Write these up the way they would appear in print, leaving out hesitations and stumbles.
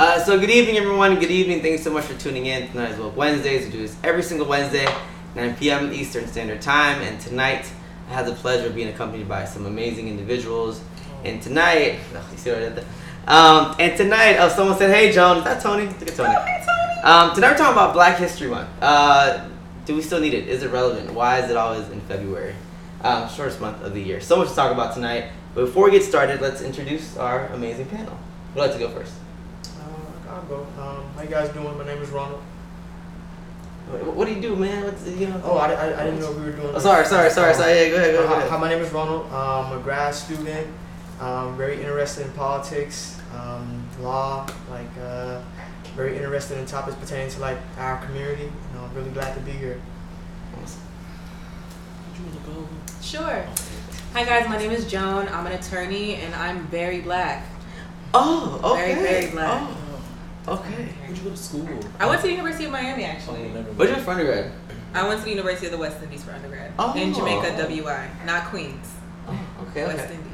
So good evening, everyone. Good evening. Thanks so much for tuning in. Tonight is Woke Wednesdays. We do this every single Wednesday, 9 p.m. Eastern Standard Time. And tonight, I have the pleasure of being accompanied by some amazing individuals. And tonight, you see what I did there? Someone said, "Hey, Joan." Is that Tony? Look at Tony. Oh, hey, Tony. Tonight we're talking about Black History Month. Do we still need it? Is it relevant? Why is it always in February? Shortest month of the year. So much to talk about tonight. But before we get started, let's introduce our amazing panel. Who'd like to go first? I'll go. How you guys doing? My name is Ronald. What do you do, man? What's I didn't know we were doing. Oh, sorry. Yeah, go ahead. Hi, my name is Ronald. I'm a grad student. Very interested in politics, law, very interested in topics pertaining to our community. I'm really glad to be here. Sure. Hi guys, my name is Joan. I'm an attorney and I'm very black. Oh, okay. Very, very black. Oh, okay. Where'd you go to school? I went to the University of Miami actually. Where'd you go for undergrad? I went to the University of the West Indies for undergrad. Oh. In Jamaica, WI, not Queens. Oh, okay. West Indies.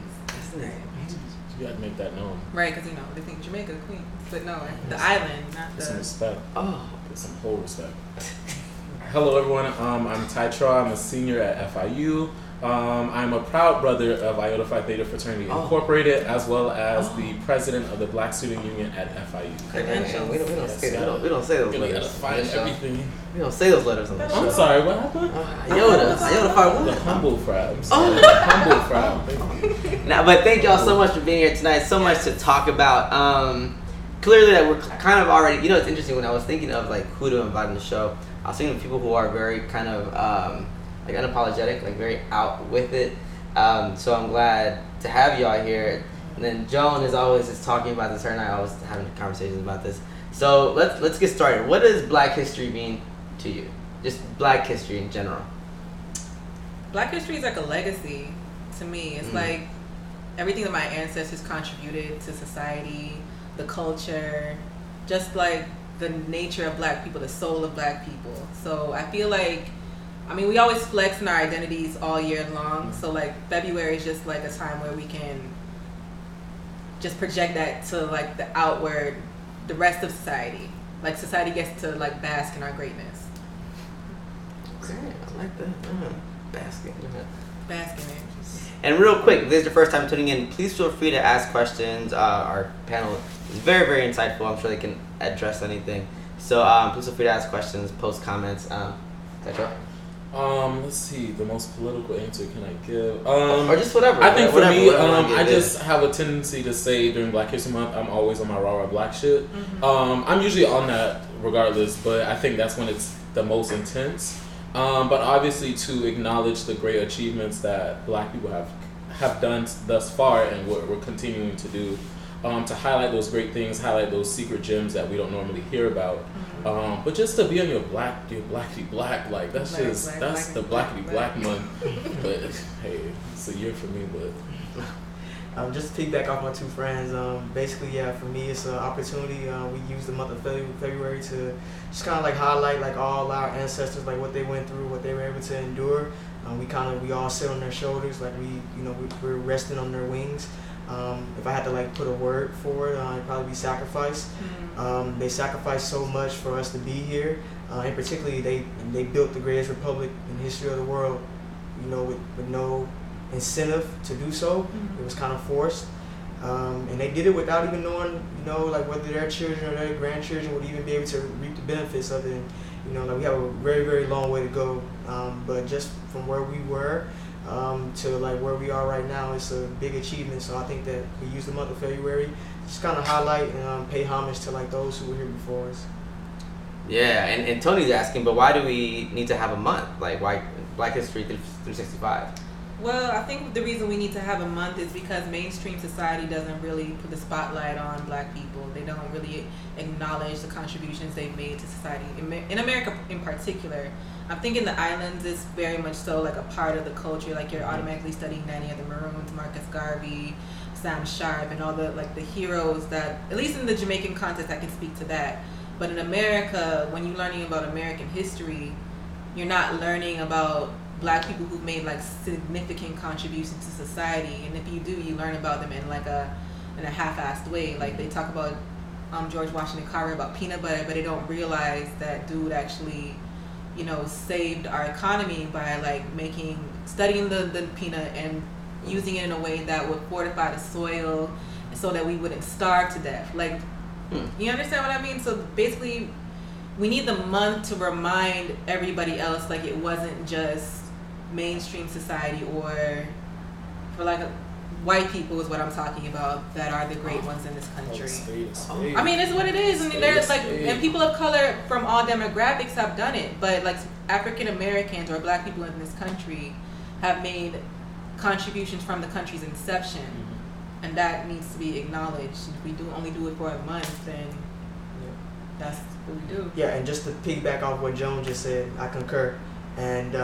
You gotta make that known. Right, because they think Jamaica, Queens. But no, the island, not Get some the... respect. Oh. Get some whole respect. Hello everyone, I'm Tytra. I'm a senior at FIU. I'm a proud brother of Iota Phi Theta Fraternity Incorporated, as well as the president of the Black Student Union at FIU. Credentials. We don't say those You letters. gotta find everything. We don't say those letters on the show. I'm sorry, what happened? Iota Phi what? The humble frat. I'm sorry. The humble frat. Thank you. Now, but thank y'all so much for being here tonight. So much to talk about. Clearly that we're kind of already, it's interesting when I was thinking of who to invite on the show. I was thinking of people who are very kind of unapologetic, very out with it. So I'm glad to have y'all here. And then Joan is always just talking about this. Her and I always having conversations about this. So let's get started. What does Black history mean to you? Just Black history in general. Black history is like a legacy to me. It's like everything that my ancestors contributed to society, the culture, just the nature of Black people, the soul of Black people. So I feel we always flex in our identities all year long. So February is just a time where we can just project that to the outward, the rest of society. Society gets to bask in our greatness. Okay, I like that. Basking. Bask in it. And real quick, if this is your first time tuning in, please feel free to ask questions. Our panel is very, very insightful. I'm sure they can address anything. So please feel free to ask questions, post comments, etc. Let's see. The most political answer can I give? Or just whatever. I think for me, I it just have a tendency to say during Black History Month, I'm always on my rah black shit. Mm-hmm. I'm usually on that regardless, but I think that's when it's the most intense. But obviously to acknowledge the great achievements that Black people have done thus far and what we're continuing to do. To highlight those great things, highlight those secret gems that we don't normally hear about. But just to be on your blackity black, that's the blackity black month. But hey, it's a year for me, but Just to piggyback off my two friends, basically, for me, it's an opportunity. We use the month of February to just kind of highlight all our ancestors, what they went through, what they were able to endure. We all sit on their shoulders, we're resting on their wings. If I had to put a word for it, it'd probably be sacrifice. They sacrificed so much for us to be here, and particularly they built the greatest republic in the history of the world, with no incentive to do so. It was kind of forced, and they did it without even knowing, whether their children or their grandchildren would even be able to reap the benefits of it. And, we have a very, very long way to go, but just from where we were to where we are right now, it's a big achievement. So I think that we use the month of February just kind of highlight and pay homage to those who were here before us. Yeah, and Tony's asking, but why do we need to have a month? Why Black History 365? Well, I think the reason we need to have a month is because mainstream society doesn't really put the spotlight on Black people. They don't really acknowledge the contributions they've made to society. In America in particular, I'm thinking the islands is very much so a part of the culture. You're automatically studying Nanny of the Maroons, Marcus Garvey, Sam Sharp, and all the the heroes that, at least in the Jamaican context, I can speak to that. But in America, when you're learning about American history, you're not learning about Black people who've made significant contributions to society, and if you do, you learn about them in a half-assed way. They talk about George Washington Carver about peanut butter, but they don't realize that dude actually, saved our economy by like studying the peanut and using it in a way that would fortify the soil so that we wouldn't starve to death. Like, you understand what I mean? So basically, we need the month to remind everybody else like it wasn't just mainstream society or for like white people is what I'm talking about that are the great ones in this country. I mean, it's what it is. I mean, there's like, and people of color from all demographics have done it, but like African Americans or black people in this country have made contributions from the country's inception, and that needs to be acknowledged. If we only do it for a month, then that's what we do. Yeah, and just to piggyback off what Joan just said, I concur. And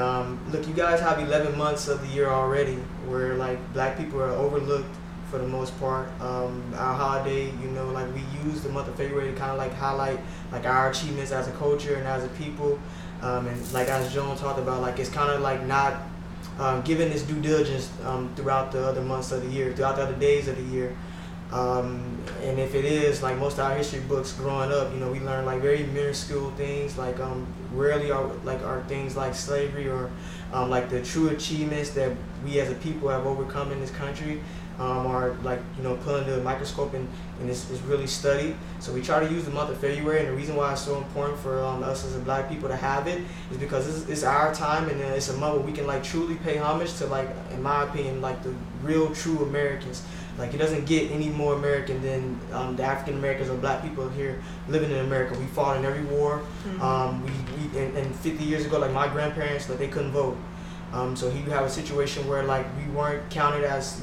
look, you guys have 11 months of the year already where like black people are overlooked for the most part. Our holiday, like we use the month of February to kind of like highlight like our achievements as a culture and as a people. And like as Joan talked about, like it's kind of like not given this due diligence throughout the other months of the year, throughout the other days of the year. And if it is, like most of our history books growing up, we learn like very minuscule things, like rarely are things like slavery or like the true achievements that we as a people have overcome in this country are like, put under the microscope and it's really studied. So we try to use the month of February, and the reason why it's so important for us as a black people to have it is because it's our time, and it's a month where we can like truly pay homage to, like, in my opinion, like the real true Americans. Like, it doesn't get any more American than the African Americans or black people here living in America. We fought in every war. And 50 years ago, like my grandparents, like they couldn't vote. So you have a situation where like we weren't counted as,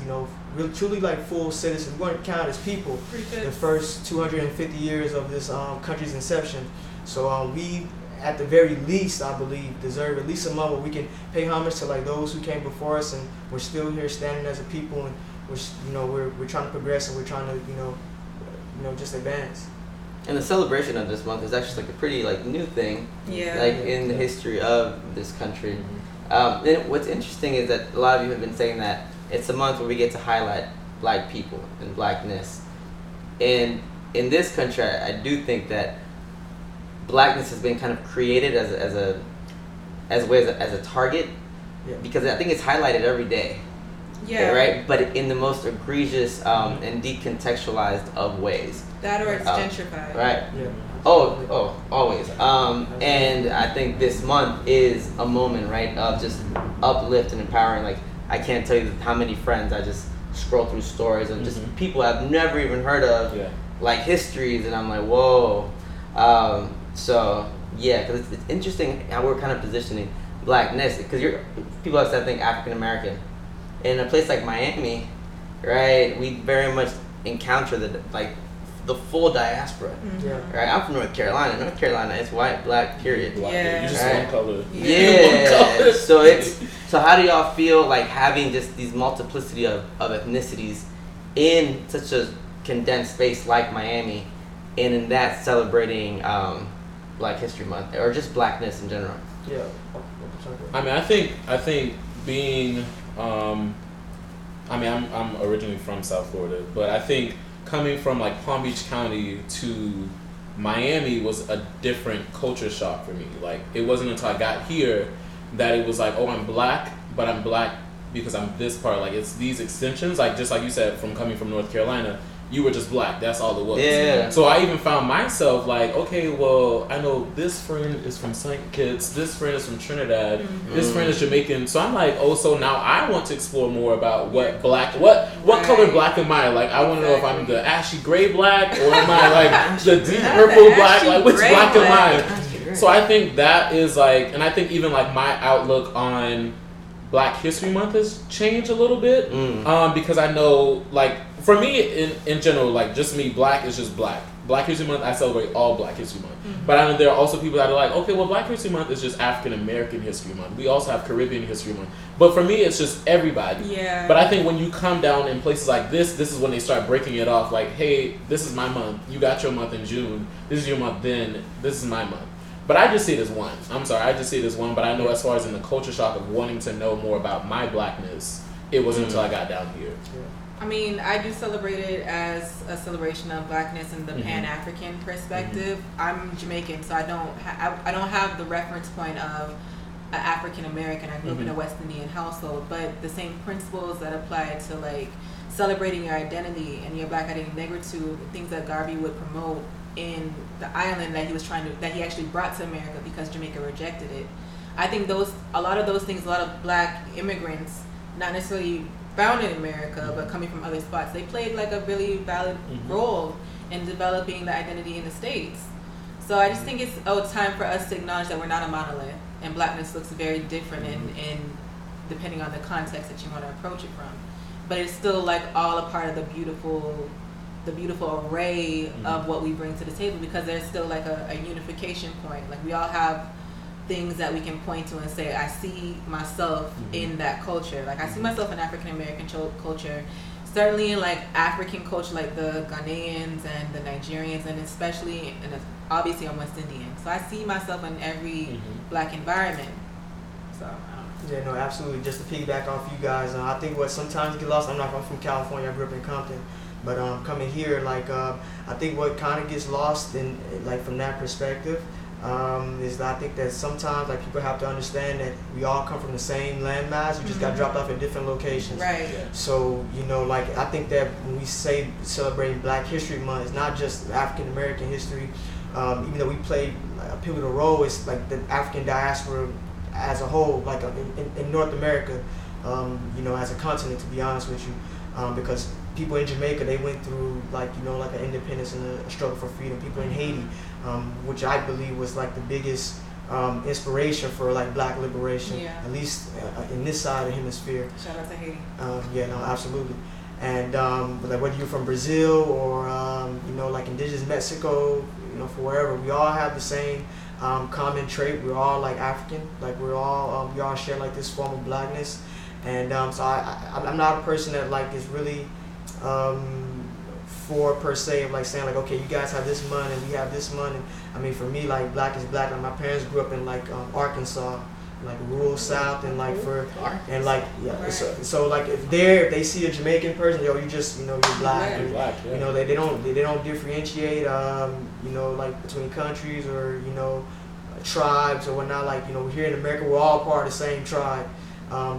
really truly like full citizens. We weren't counted as people the first 250 years of this country's inception. So we, at the very least, I believe, deserve at least a month where we can pay homage to like those who came before us, and we're still here standing as a people, and we're trying to progress, and we're trying to just advance. And the celebration of this month is actually like a pretty like new thing, in the history of this country. And what's interesting is that a lot of you have been saying that it's a month where we get to highlight black people and blackness. And in this country, I do think that blackness has been kind of created as a target, because I think it's highlighted every day. Yeah. Right? But in the most egregious and decontextualized of ways. That or it's gentrified. Right. Yeah. Oh, always. And I think this month is a moment, right, of just uplift and empowering. Like, I can't tell you how many friends I just scroll through stories of just people I've never even heard of, like histories, and I'm like, whoa. So, yeah, because it's interesting how we're kind of positioning blackness, because people have said, I think, African American. In a place like Miami, right, we very much encounter the full diaspora. Right, I'm from North Carolina. North Carolina is white, black, period. Yeah, you just one color. Yeah. So how do y'all feel like having just these multiplicity of ethnicities in such a condensed space like Miami, and in that celebrating Black History Month or just blackness in general? Yeah. I mean, I think being I'm originally from South Florida, but I think coming from like Palm Beach County to Miami was a different culture shock for me. Like, it wasn't until I got here that it was like, oh, I'm black, but I'm black because I'm this part. Like, it's these extensions, like just like you said, from coming from North Carolina, you were just black. That's all it was. Yeah. So I even found myself like, okay, well, I know this friend is from St. Kitts, this friend is from Trinidad, this friend is Jamaican. So I'm like, oh, so now I want to explore more about what color black am I? Like, I want to know if I'm the ashy gray black, or am I like the deep purple black? Like, which black am I? So I think that is like, and I think even like my outlook on Black History Month has changed a little bit, because I know, like, for me in general, like, just me, black is just black. Black History Month, I celebrate all Black History Month. But I know there are also people that are like, okay, well, Black History Month is just African American History Month. We also have Caribbean History Month. But for me, it's just everybody. Yeah. But I think when you come down in places like this is when they start breaking it off. Like, hey, this is my month. You got your month in June. This is your month then. This is my month. But I just see it as one. I'm sorry, I just see it as one. But I know as far as in the culture shock of wanting to know more about my blackness, it wasn't until I got down here. I mean, I do celebrate it as a celebration of blackness and the Mhm. Pan-African perspective. I'm Jamaican, so I don't have the reference point of an African American. I grew up in a West Indian household, but the same principles that apply to like celebrating your identity and your black identity, negritude, things that Garvey would promote in the island that he actually brought to America because Jamaica rejected it. I think a lot of those things, a lot of black immigrants, not necessarily found in America, but coming from other spots, they played like a really valid role in developing the identity in the States. So I just think it's time for us to acknowledge that we're not a monolith, and blackness looks very different in depending on the context that you want to approach it from. But it's still like all a part of the beautiful array of what we bring to the table, because there's still like a unification point. Like we all have things that we can point to and say, I see myself in that culture. Like I see myself in African American culture, certainly in like African culture, like the Ghanaians and the Nigerians, and especially, and obviously I'm West Indian. So I see myself in every black environment. So Yeah, no, absolutely. Just to piggyback off you guys, I think what sometimes get lost. I'm from California. I grew up in Compton, but coming here, like I think what kind of gets lost in like from that perspective is that I think that sometimes like people have to understand that we all come from the same landmass. We just got dropped off at different locations. right. So like I think that when we say celebrating Black History Month, it's not just African American history. Even though we played a pivotal role, it's like the African diaspora as a whole, like in North America, as a continent, to be honest with you, because people in Jamaica, they went through like like an independence and a struggle for freedom. People in Haiti, which I believe was like the biggest inspiration for like Black liberation, at least in this side of the hemisphere. Shout out to Haiti. Yeah, no, absolutely. And like whether you're from Brazil or like indigenous Mexico, for wherever, we all have the same common trait. We're all like African, like we all share like this form of blackness. And so I'm not a person that like is really for per se of like saying like, okay, you guys have this month and we have this month. And I mean, for me, like black is black. Like my parents grew up in like Arkansas, like rural South, and like and like Right. so like if they see a Jamaican person, you just you're black. You're black, yeah. They don't differentiate like between countries or tribes or whatnot. Like here in America, we're all part of the same tribe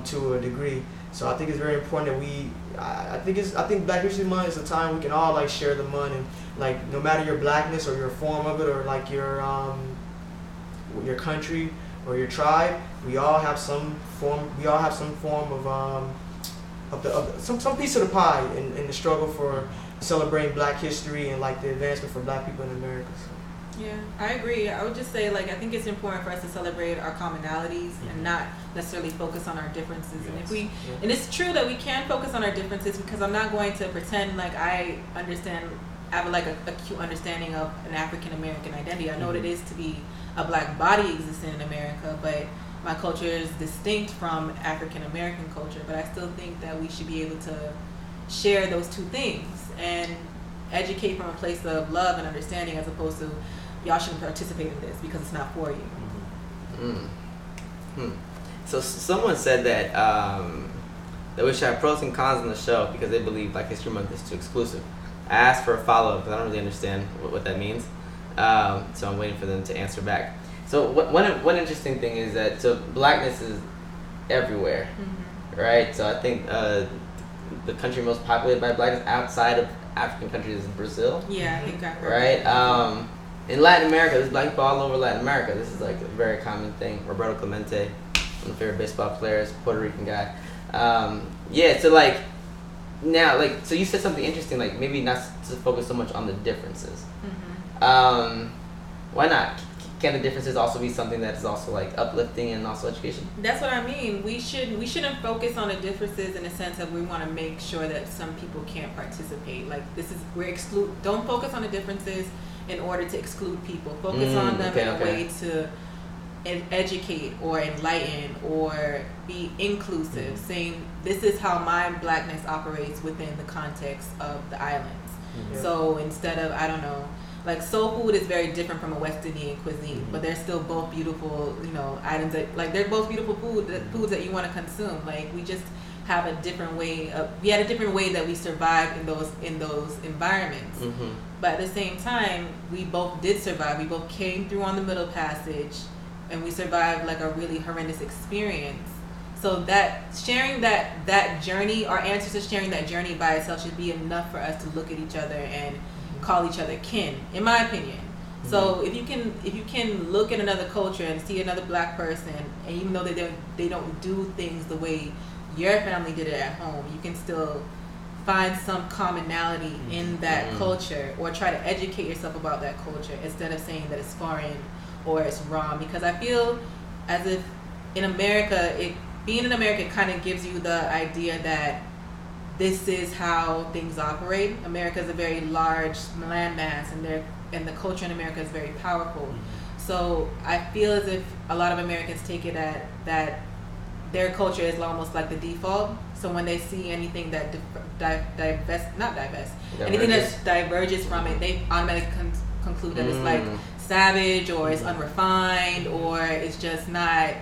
to a degree. So I think it's very important that I think Black History Month is a time we can all like share the month, and like no matter your blackness or your form of it or like your country or your tribe, we all have some form of some piece of the pie in the struggle for celebrating Black history and like the advancement for Black people in America. So. Yeah, I agree. I would just say, like, I think it's important for us to celebrate our commonalities and not necessarily focus on our differences. Yes. And it's true that we can focus on our differences, because I'm not going to pretend like I have like a acute understanding of an African American identity. I know what it is to be a Black body existing in America, but my culture is distinct from African American culture. But I still think that we should be able to share those two things and educate from a place of love and understanding, as opposed to y'all shouldn't participate in this because it's not for you. So someone said that we should have pros and cons on the show because they believe Black History Month is too exclusive. I asked for a follow-up because I don't really understand what that means. So I'm waiting for them to answer back. So one interesting thing is that blackness is everywhere, right? So I think the country most populated by blackness outside of African countries is Brazil. Yeah, I think I heard. Right? In Latin America, there's Black people all over Latin America. This is like a very common thing. Roberto Clemente, one of my favorite baseball players, Puerto Rican guy. So like now, like, so you said something interesting, like maybe not to focus so much on the differences. Why not? Can the differences also be something that is also like uplifting and also education? That's what I mean. We shouldn't focus on the differences in the sense of we want to make sure that some people can't participate. Like don't focus on the differences in order to exclude people. Focus on them in a way to educate or enlighten or be inclusive, saying this is how my blackness operates within the context of the islands. So instead of, I don't know, like soul food is very different from a West Indian cuisine, but they're still both beautiful, items that, like, they're both beautiful foods that you want to consume. Like, we just have a different way of, we had a different way that we survived in those environments. Mm-hmm. But at the same time, we both did survive. We both came through on the Middle Passage, and we survived like a really horrendous experience. So that sharing that journey, our ancestors sharing that journey by itself should be enough for us to look at each other and call each other kin, in my opinion. Mm-hmm. So if you can look at another culture and see another black person, and even though they don't do things the way your family did it at home, you can still find some commonality in that culture, or try to educate yourself about that culture instead of saying that it's foreign or it's wrong. Because I feel as if in America, being in America kind of gives you the idea that this is how things operate. America is a very large landmass, and the culture in America is very powerful. So I feel as if a lot of Americans take it that their culture is almost like the default. So when they see anything that anything that diverges from it, they automatically conclude that it's like savage, or it's unrefined, or it's just not.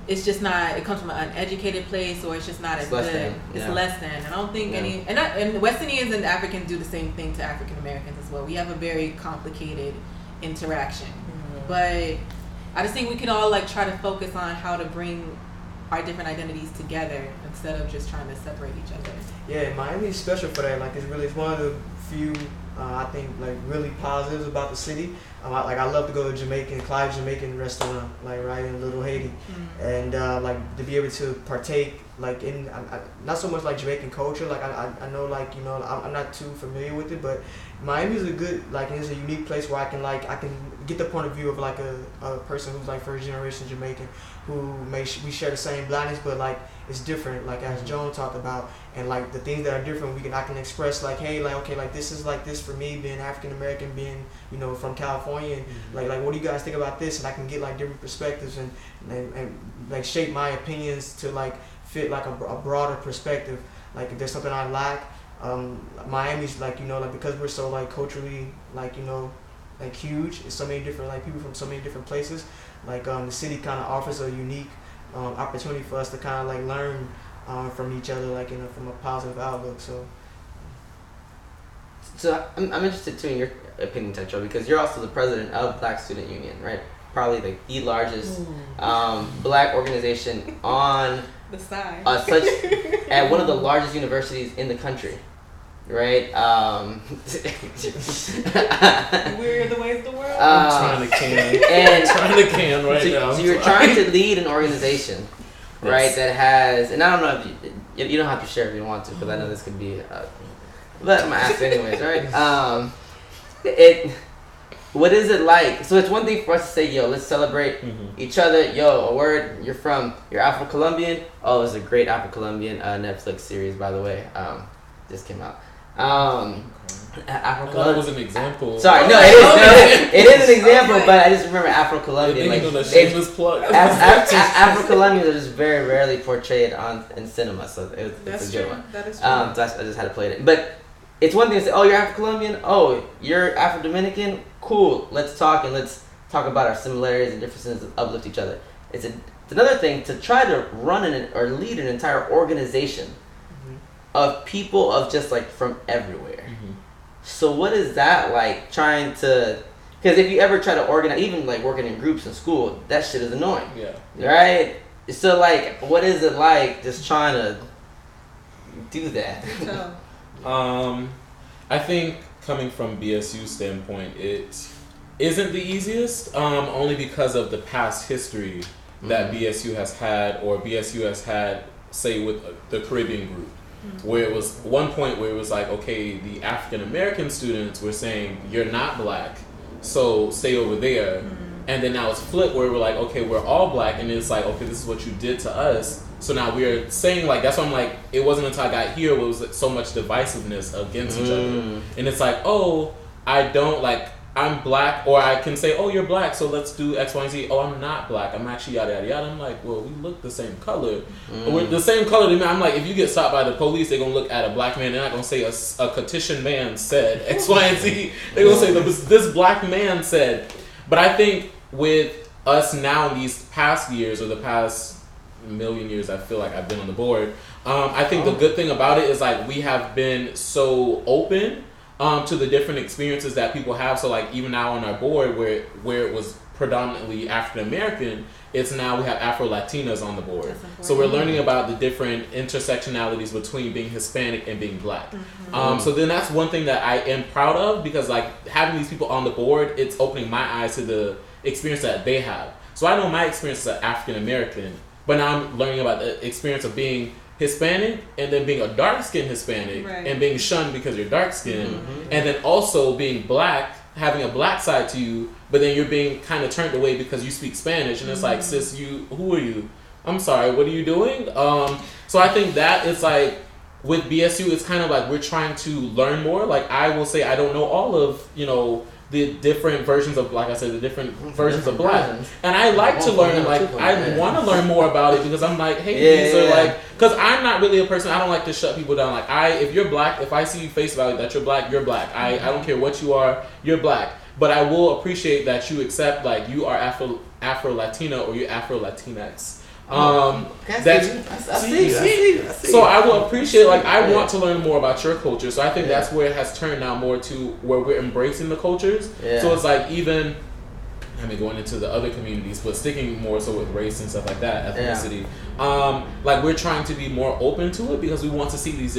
It comes from an uneducated place, or it's just not as good. It's less than. And I don't think and West Indians and Africans do the same thing to African Americans as well. We have a very complicated interaction. But I just think we can all like try to focus on how to bring our different identities together instead of just trying to separate each other. Yeah, Miami is special for that. Like, it's one of the few, I think, like, really positives about the city. I love to go to Clive's Jamaican restaurant, like, right in Little Haiti. And, like, to be able to partake, like, in, not so much, like, Jamaican culture. Like, I know, like, you know, I'm not too familiar with it, but Miami is a good, like, it's a unique place where I can get the point of view of, like, a person who's, like, first generation Jamaican, who we share the same blackness, but, like, it's different, like, as Joan talked about. And, like, the things that are different, I can express, like, hey, like, okay, like, this is like this for me, being African American, being, you know, from California, and like what do you guys think about this? And I can get, like, different perspectives and like shape my opinions to, like, fit, like, a broader perspective. Like, if there's something I lack, Miami's, like, you know, like, because we're so, like, culturally, like, you know, like, huge, it's so many different, like, people from so many different places. Like, the city kind of offers a unique opportunity for us to kind of, like, learn from each other, like, you know, from a positive outlook. So I'm interested too in your opinion, Tetra, because you're also the president of Black Student Union, right? Probably like the largest black organization on the side, such at one of the largest universities in the country, right? We're the ways of the world. I'm trying to can right now. So you're trying to lead an organization, right? That has, and I don't know if you don't have to share if you don't want to, because I know this could be, but I'm gonna ask anyways, right? What is it like? So it's one thing for us to say, yo, let's celebrate each other. Yo, a word, you're Afro-Colombian. Oh, it's a great Afro-Colombian Netflix series, by the way. Just came out. That was an example. Sorry, no, it is an example, but I just remember Afro-Colombian. Like, Afro-Colombians are just very rarely portrayed in cinema, so it's a good one. That is true. So I just had to play it. But it's one thing to say, oh, you're Afro-Colombian. Oh, you're Afro-Dominican. Cool. Let's talk, and let's talk about our similarities and differences and uplift each other. It's another thing to try to run or lead an entire organization of people of just like from everywhere. So what is that like, trying to, because if you ever try to organize, even like working in groups in school, that shit is annoying. Right? So like, what is it like just trying to do that? I think coming from BSU standpoint, it isn't the easiest, only because of the past history that BSU has had, or BSU has had, say, with the Caribbean group, where it was one point where it was like, okay, the African American students were saying, you're not black, so stay over there. And then now it's flipped where we're like, okay, we're all black, and it's like, okay, this is what you did to us. So now we're saying, like, that's why I'm like, it wasn't until I got here where it was like so much divisiveness against each other. And it's like, oh, I don't, like, I'm black, or I can say, oh, you're black, so let's do X, Y, and Z. Oh, I'm not black, I'm actually yada, yada, yada. I'm like, well, we look the same color. We're the same color to me. I'm like, if you get stopped by the police, they're going to look at a black man, they're not going to say a petition man said X, Y, and Z. They're going to say, this black man said. But I think with us now in these past years, or the past million years I feel like I've been on the board. I think the good thing about it is like we have been so open to the different experiences that people have. So like even now on our board where it was predominantly African American, it's now we have Afro Latinas on the board. So we're learning about the different intersectionalities between being Hispanic and being Black. So then that's one thing that I am proud of, because like having these people on the board, it's opening my eyes to the experience that they have. So I know my experience as African American, but now I'm learning about the experience of being Hispanic and then being a dark-skinned Hispanic and being shunned because you're dark-skinned, and then also being Black, having a Black side to you, but then you're being kind of turned away because you speak Spanish, and it's like, sis, who are you? I'm sorry, what are you doing? So I think that it's like with BSU, it's kind of like we're trying to learn more. Like I will say I don't know all of, the different versions of, like I said, the different versions of Black. And I like to learn, like, I want to learn more about it, because I'm like, hey, these are like, because I'm not really a person, I don't like to shut people down. Like, if you're Black, if I see you face value that you're Black, you're Black. I don't care what you are, you're Black. But I will appreciate that you accept, like, you are Afro-Latina or you're Afro-Latinx. I see. So I will appreciate, like, I want to learn more about your culture. So I think that's where it has turned now more to where we're embracing the cultures. So it's like even, going into the other communities, but sticking more so with race and stuff like that, ethnicity. Like we're trying to be more open to it, because we want to see these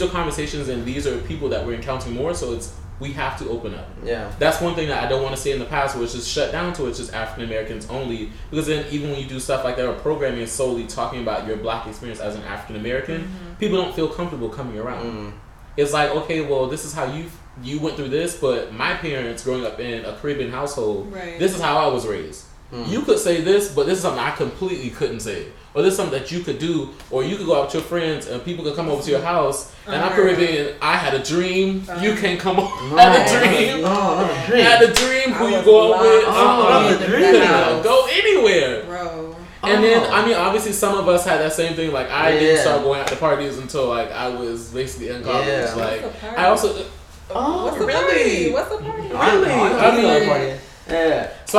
are conversations and these are people that we're encountering more. So we have to open up. That's one thing that I don't want to say in the past, where it's just shut down to it's just African Americans only, because then even when you do stuff like that or programming solely talking about your Black experience as an African American, people don't feel comfortable coming around. It's like, okay, well, this is how you went through this, but my parents growing up in a Caribbean household, this is how I was raised. You could say this, but this is something I completely couldn't say. Or this is something that you could do, or you could go out with your friends and people could come over to your house, and I'm Caribbean, I had a dream, you can come over, had a dream, had a dream, who you go out with, go anywhere. Bro. And then, obviously some of us had that same thing, like I didn't start going out to parties until like I was basically in college. Like, I also... What's the party? What's the party? Really? So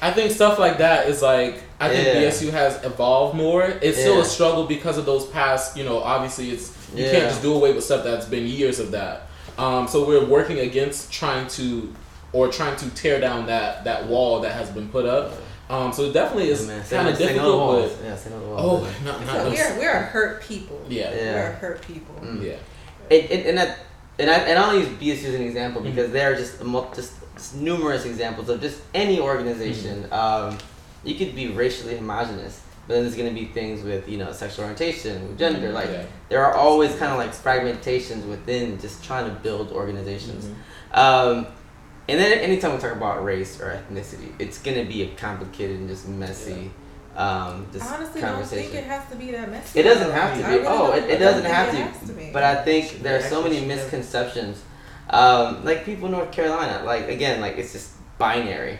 I think stuff like that is like, I think BSU has evolved more. It's still a struggle because of those past, obviously you can't just do away with stuff that's been years of that. So we're working against trying to tear down that wall that has been put up. So it definitely is kind of difficult. But we're a hurt people. We're a hurt people. And I'll use BSU as an example, because there are just numerous examples of just any organization. You could be racially homogenous, but then there's going to be things with sexual orientation, with gender. Like there are always kind of like fragmentations within just trying to build organizations. And then anytime we talk about race or ethnicity, it's going to be a complicated and just messy. I honestly don't think it has to be that messy. It doesn't have to be. It doesn't have to be. But I think there are so many misconceptions. Like people in North Carolina, like again, like it's just binary,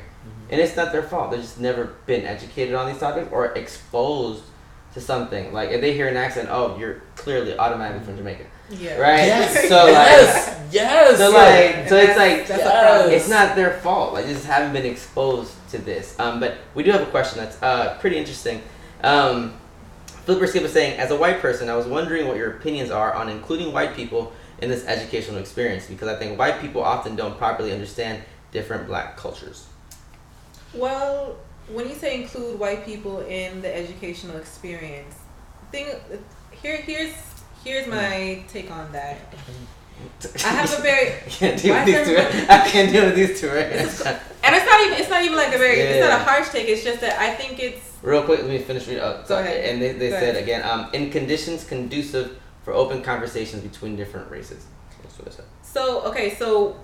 and it's not their fault. They've just never been educated on these topics or exposed to something. Like if they hear an accent, oh, you're clearly automatically from Jamaica. Right. Yes. So like, so it's like that's it's not their fault. Like they just haven't been exposed to this. But we do have a question that's pretty interesting. Flipper Skip is saying, as a white person, I was wondering what your opinions are on including white people in this educational experience, because I think white people often don't properly understand different Black cultures. Well, when you say include white people in the educational experience, here's my take on that. I have a very I can't deal with these two right now. And it's not even like a very it's not a harsh take, it's just that I think it's real quick, let me finish reading. Go ahead. And they said again, in conditions conducive for open conversations between different races. That's what I said. So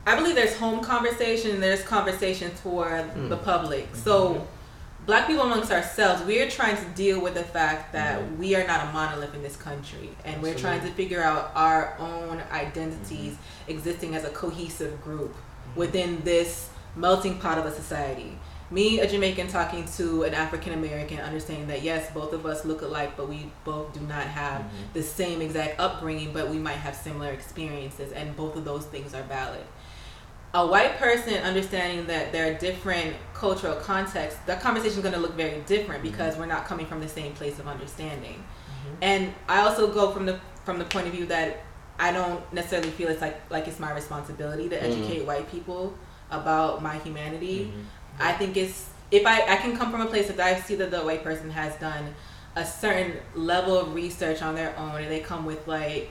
I believe there's home conversation and there's conversations for the public. So Black people amongst ourselves, we are trying to deal with the fact that we are not a monolith in this country, and we're trying to figure out our own identities existing as a cohesive group within this melting pot of a society. Me, a Jamaican, talking to an African American, understanding that yes, both of us look alike, but we both do not have the same exact upbringing, but we might have similar experiences, and both of those things are valid. a white person understanding that there are different cultural contexts, that conversation is going to look very different because we're not coming from the same place of understanding. And I also go from the point of view that I don't necessarily feel it's like it's my responsibility to educate white people about my humanity. I think it's, if I can come from a place that I see that the white person has done a certain level of research on their own, and they come with like,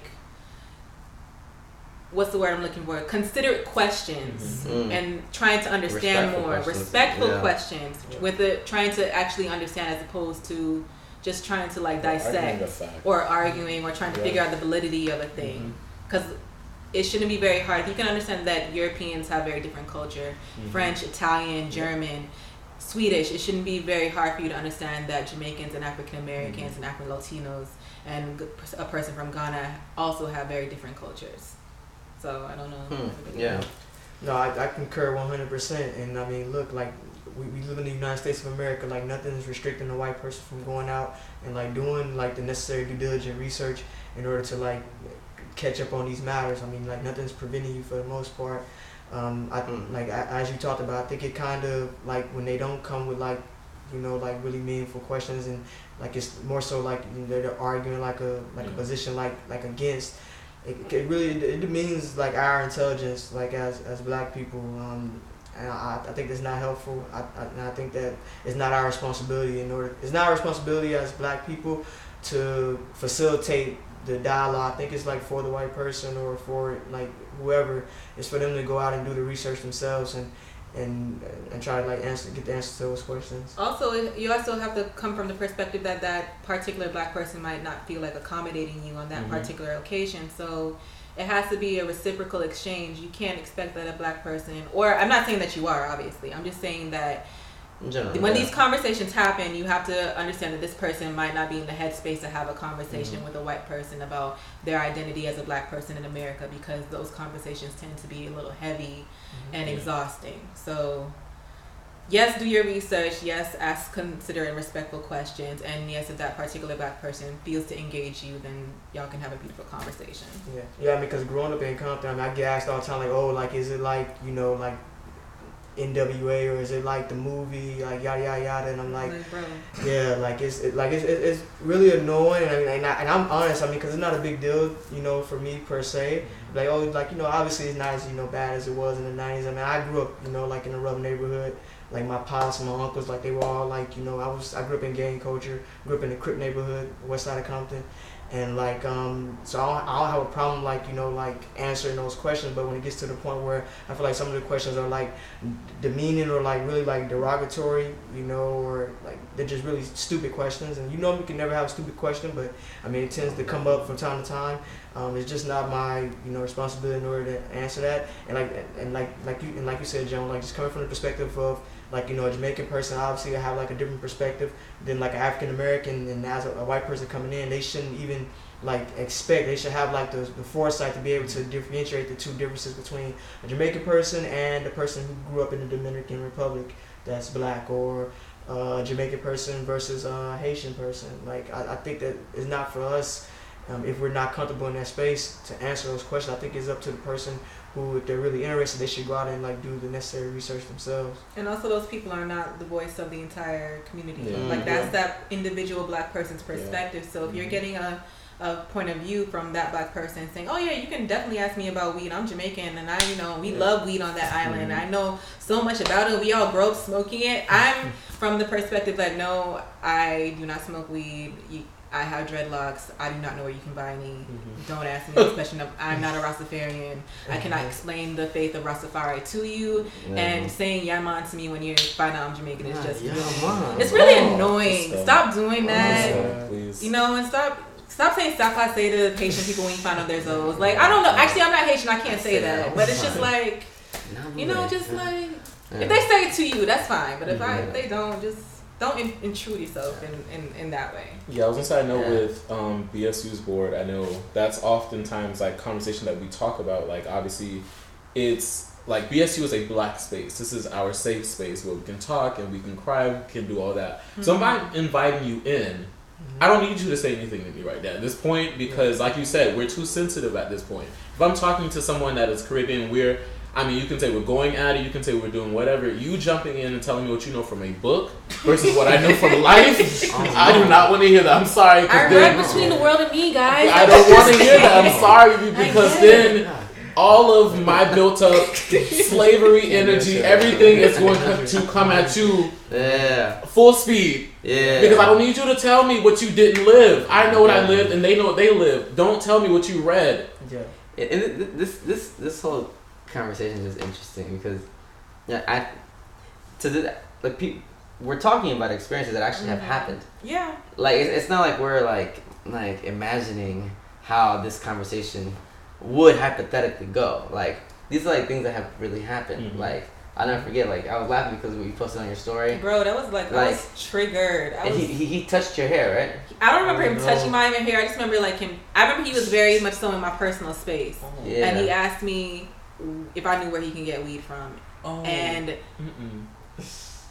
what's the word I'm looking for? Considerate questions and trying to understand respectful questions with it, trying to actually understand as opposed to just trying to like dissect or arguing or trying to figure out the validity of a thing. Because it shouldn't be very hard. If you can understand that Europeans have very different culture, French, Italian, German, Swedish, it shouldn't be very hard for you to understand that Jamaicans and African Americans and Afro Latinos and a person from Ghana also have very different cultures. So I don't know. No, I concur 100%. And I mean, look, like we live in the United States of America. Like nothing is restricting the white person from going out and like doing like the necessary due diligence research in order to like catch up on these matters. I mean, like nothing's preventing you for the most part. Like as you talked about, I think it kind of like when they don't come with like, you know, like really meaningful questions, and like it's more so like, you know, they're arguing like a position like against. It really demeans like our intelligence like as black people, and I think that's not helpful. I think that it's not our responsibility it's not our responsibility as black people to facilitate the dialogue. I think it's like for the white person or for like whoever, it's for them to go out and do the research themselves and try to like get the answer to those questions. Also, you also have to come from the perspective that that particular black person might not feel like accommodating you on that particular occasion. So it has to be a reciprocal exchange. You can't expect that a black person, or I'm not saying that you are, obviously. I'm just saying that when these conversations happen, you have to understand that this person might not be in the headspace to have a conversation with a white person about their identity as a black person in America, because those conversations tend to be a little heavy and exhausting. So yes, do your research. Yes, ask considerate and respectful questions. And yes, if that particular black person feels to engage you, then y'all can have a beautiful conversation. Yeah, I mean, because growing up in Compton, I mean, I get asked all the time, like, oh, like, is it like, you know, like NWA, or is it like the movie, like yada yada yada? And I'm like bro. Yeah, like it's really annoying. I mean, and I'm honest. I mean, because it's not a big deal, you know, for me per se. Like, oh, like, you know, obviously it's not as, you know, bad as it was in the 90s. I mean, I grew up, you know, like in a rough neighborhood. Like my pops and my uncles, like they were all like, you know, I grew up in gang culture, grew up in the Crip neighborhood, west side of Compton. And like, so I don't have a problem, like, you know, like answering those questions. But when it gets to the point where I feel like some of the questions are like demeaning or like really like derogatory, you know, or like they're just really stupid questions. And you know, you can never have a stupid question, but I mean, it tends to come up from time to time. It's just not my, you know, responsibility in order to answer that. And like you said, Joan, like just coming from the perspective of like, you know, a Jamaican person, obviously I have like a different perspective than like an African American, and as a white person coming in, they shouldn't even like expect, they should have like the foresight to be able to differentiate the two differences between a Jamaican person and a person who grew up in the Dominican Republic that's black, or a Jamaican person versus a Haitian person. Like I think that it's not for us, if we're not comfortable in that space, to answer those questions. I think it's up to the person who, if they're really interested, they should go out and like do the necessary research themselves. And also, those people are not the voice of the entire community. Like that's that individual black person's perspective. So if you're getting a point of view from that black person saying, oh yeah, you can definitely ask me about weed, I'm Jamaican and I, you know, we love weed on that island, I know so much about it, we all grew up smoking it. I'm from the perspective that no, I do not smoke weed, I have dreadlocks, I do not know where you can buy any, don't ask me this question, I'm not a Rastafarian, I cannot explain the faith of Rastafari to you, and saying Yaman to me when you find out I'm Jamaican is just it's really annoying. Stop doing that, please. You know, and stop saying Sapa say to Haitian people when you find out there's O's. Like, I don't know. Actually, I'm not Haitian. I can't say that. But it's just like, you know, just like, if they say it to you, that's fine. But if they don't, just don't intrude yourself in that way. Yeah, I was gonna say, I know with BSU's board, I know that's oftentimes like conversation that we talk about. Like, obviously, it's like BSU is a black space. This is our safe space where we can talk and we can cry, we can do all that. So if I'm inviting you in, I don't need you to say anything to me right now at this point, because like you said, we're too sensitive at this point. If I'm talking to someone that is Caribbean, I mean, you can say we're going at it, you can say we're doing whatever. You jumping in and telling me what you know from a book versus what I know from life, I do not want to hear that. I'm sorry. I read between the world and me, guys. I don't want to hear that. I'm sorry, because then all of my built up slavery energy, everything is going to come at you full speed. Yeah. Because I don't need you to tell me what you didn't live. I know what I lived and they know what they lived. Don't tell me what you read. Yeah. And this whole conversation is interesting because we're talking about experiences that actually have happened. Yeah. Like it's not like we're like imagining how this conversation would hypothetically go. Like these are like things that have really happened. Like I'll never forget. Like I was laughing because you posted on your story. Bro, that was like I was triggered. And he touched your hair, right? I don't remember him touching my even hair. I just remember like him. I remember he was very much so in my personal space. Yeah. And he asked me if I knew where he can get weed from. And it was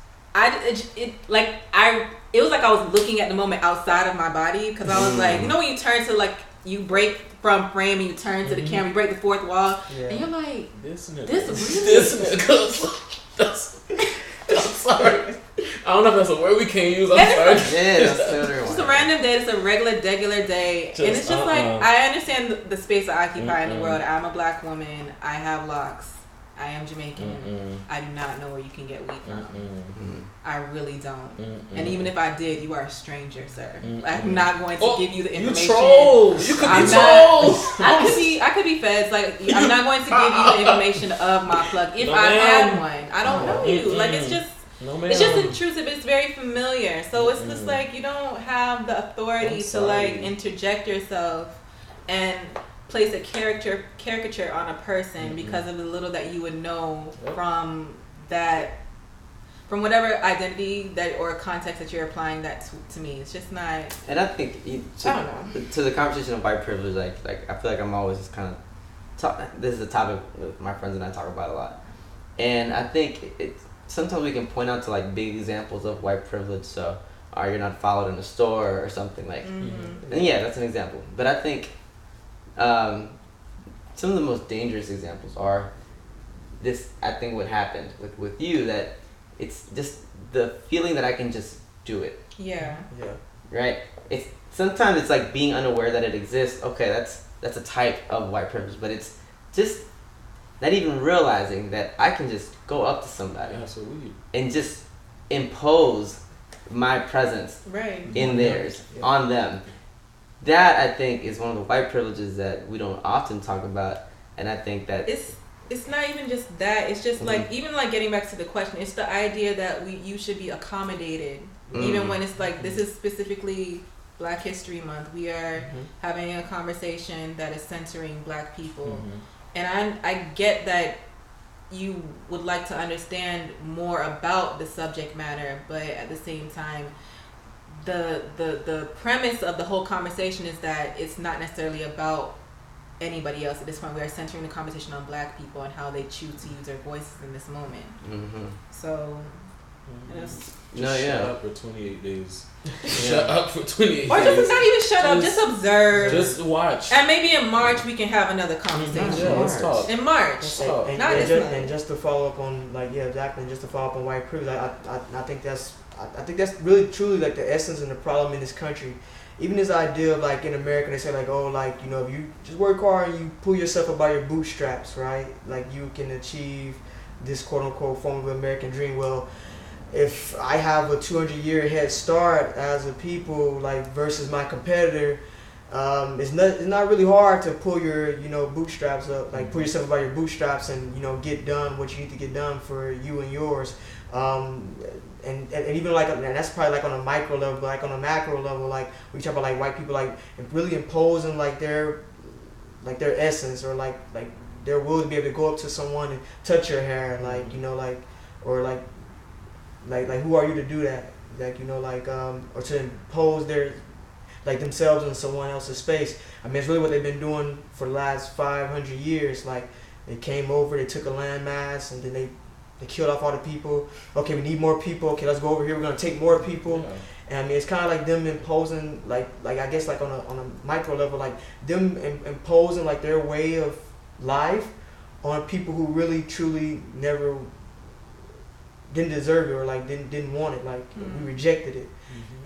like I was looking at the moment outside of my body because I was like, you know when you turn to like you break from frame and you turn to the camera, you break the fourth wall, and you're like, this nigga. I'm sorry. I don't know if that's a word we can't use. I'm sorry. Just a random day. It's a regular day, and it's just like I understand the space I occupy in the world. I'm a black woman. I have locks. I am Jamaican. I do not know where you can get weed from. I really don't. And even if I did, you are a stranger, sir. I'm not going to give you the information. You trolls. You could be trolls. I could be feds. Like I'm not going to give you the information of my plug if I had one. I don't know you. Like it's just. It's just intrusive. It's very familiar. So it's just like you don't have the authority to like interject yourself and place a caricature on a person because of the little that you would know from whatever identity that or context that you're applying that to me. It's just not. And I think I don't know. To the conversation of white privilege, like I feel like I'm always just kind of this is a topic that my friends and I talk about a lot, and I think sometimes we can point out to like big examples of white privilege. So, you're not followed in the store or something like. And yeah, that's an example. But I think some of the most dangerous examples are this. I think what happened with you that it's just the feeling that I can just do it. Yeah. Right. Sometimes it's like being unaware that it exists. Okay, that's a type of white privilege, but it's just not even realizing that I can just go up to somebody and just impose my presence in theirs on them. That I think is one of the white privileges that we don't often talk about, and I think that it's not even just that. It's just like even like getting back to the question. It's the idea that you should be accommodated, even when it's like this is specifically Black History Month. We are having a conversation that is centering Black people, and I get that you would like to understand more about the subject matter, but at the same time. The premise of the whole conversation is that it's not necessarily about anybody else at this point. We are centering the conversation on Black people and how they choose to use their voices in this moment. So, shut up for 28 days. Shut up for 28 days. Or just not even shut up, just observe. Just watch. And maybe in March we can have another conversation. Yeah, let's talk. In March. And just to follow up on just to follow up on white privilege, I think that's really truly like the essence and the problem in this country. Even this idea of like in America, they say like, oh, like, you know, if you just work hard and you pull yourself up by your bootstraps, right? Like you can achieve this quote unquote form of American dream. Well, if I have a 200-year head start as a people, like versus my competitor, it's not really hard to pull your bootstraps up, like pull yourself up by your bootstraps and get done what you need to get done for you and yours. And even like, and that's probably like on a micro level, but like on a macro level, like we talk about like white people like really imposing like their essence or like their will to be able to go up to someone and touch your hair, like or like who are you to do that, like or to impose their like themselves in someone else's space. I mean, it's really what they've been doing for the last 500 years. Like they came over, they took a landmass, and then they killed off all the people. Okay, we need more people. Okay, let's go over here. We're gonna take more people. Yeah. And I mean, it's kind of like them imposing, like I guess like on a micro level, like them imposing like their way of life on people who really truly never didn't deserve it, or like didn't want it, like we rejected it.